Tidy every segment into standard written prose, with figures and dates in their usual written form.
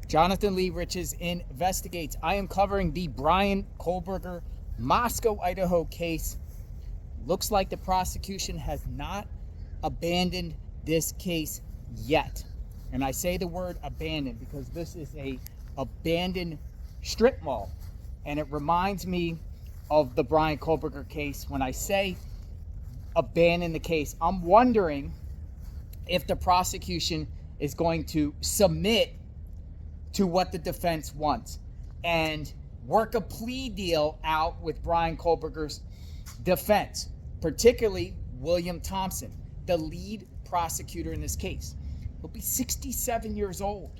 Jonathan Lee Riches investigates. I am covering the Bryan Kohberger Moscow, Idaho case. Looks like the prosecution has not abandoned this case yet. And I say the word abandoned because this is a abandoned strip mall. And it reminds me of the Bryan Kohberger case. When I say abandon the case, I'm wondering if the prosecution is going to submit to what the defense wants and work a plea deal out with Bryan Kohberger's defense, particularly William Thompson, the lead prosecutor in this case. He'll be 67 years old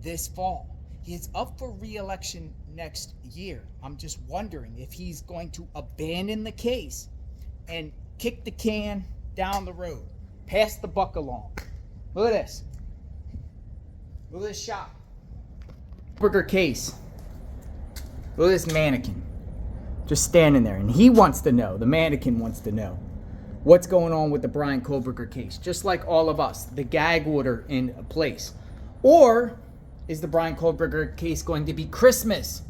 this fall. He is up for re-election next year. I'm just wondering if he's going to abandon the case and kick the can down the road, pass the buck along. Look at this. Look at this shot. Kohberger case. Look at this mannequin just standing there, and he wants to know, the mannequin wants to know what's going on with the Bryan Kohberger case, just like all of us, the gag order in place. Or is the Bryan Kohberger case going to be Christmas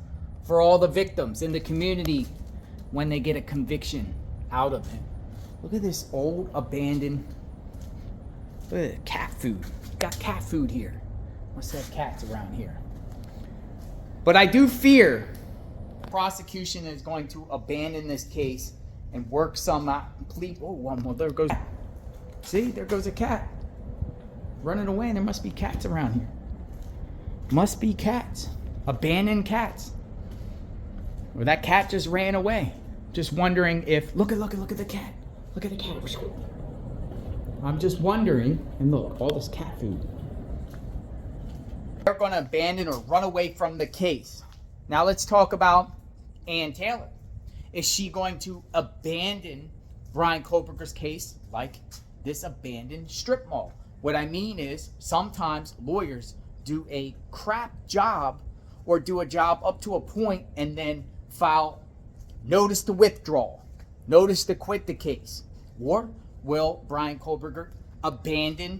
for all the victims in the community when they get a conviction out of him? Look at this old abandoned, look at cat food. Got cat food here. Must have cats around here. But I do fear the prosecution is going to abandon this case and work some complete. Oh, one more. There goes. See, there goes a cat running away, and there must be cats around here. Must be cats. Abandoned cats. Or that cat just ran away. Just wondering if. Look at the cat. Look at the cat. I'm just wondering. And look, all this cat food. They're going to abandon or run away from the case. Now let's talk about Ann Taylor. Is she going to abandon Bryan Kohberger's case like this abandoned strip mall? What I mean is sometimes lawyers do a crap job or do a job up to a point and then file notice to withdraw, notice to quit the case. Or will Bryan Kohberger abandon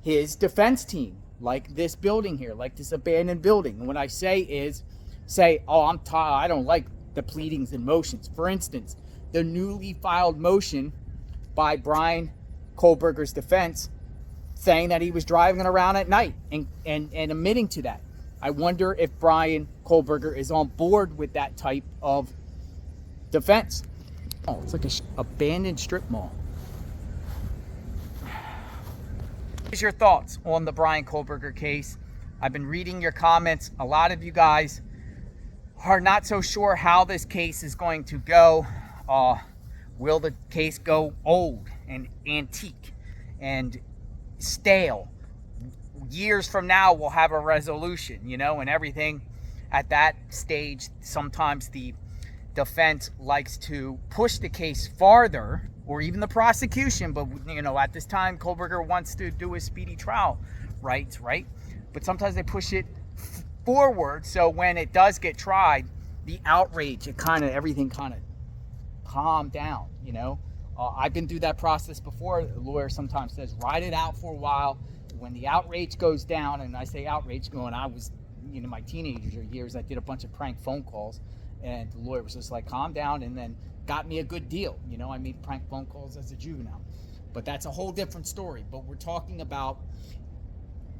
his defense team? Like this building here, like this abandoned building. And what I say is, oh, I'm tired. I don't like the pleadings and motions. For instance, the newly filed motion by Bryan Kohberger's defense saying that he was driving around at night and admitting to that. I wonder if Bryan Kohberger is on board with that type of defense. Oh, it's like an abandoned strip mall. Here's your thoughts on the Bryan Kohberger case. I've been reading your comments. A lot of you guys are not so sure how this case is going to go. Will the case go old and antique and stale? Years from now, we'll have a resolution, and everything at that stage. Sometimes the defense likes to push the case farther, or even the prosecution, but at this time Kohberger wants to do his speedy trial rights, right? But sometimes they push it forward, so when it does get tried, the outrage, everything kind of calmed down. I've been through that process before. The lawyer sometimes says ride it out for a while. When the outrage goes down, and I say outrage, when I was my teenager years, I did a bunch of prank phone calls, and the lawyer was just like, calm down, and then got me a good deal. I made prank phone calls as a juvenile. But that's a whole different story. But we're talking about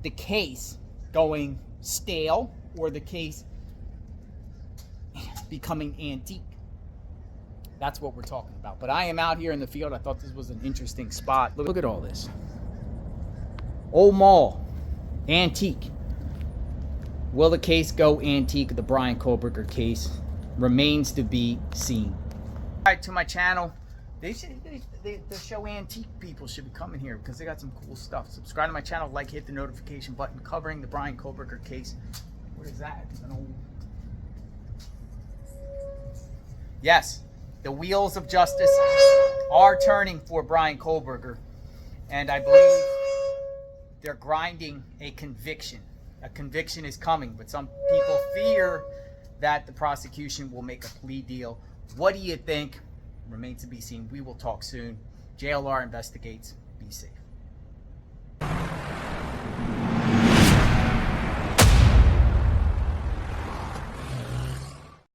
the case going stale or the case becoming antique. That's what we're talking about. But I am out here in the field. I thought this was an interesting spot. Look at all this. Old mall. Antique. Will the case go antique? The Bryan Kohberger case remains to be seen. To my channel, the show antique people should be coming here because they got some cool stuff. Subscribe to my channel, hit the notification button. Covering the Bryan Kohberger case. What is that? An old... Yes, the wheels of justice are turning for Bryan Kohberger, and I believe they're grinding a conviction. A conviction is coming, but some people fear that the prosecution will make a plea deal. What do you think? Remains to be seen. We will talk soon. JLR investigates. Be safe.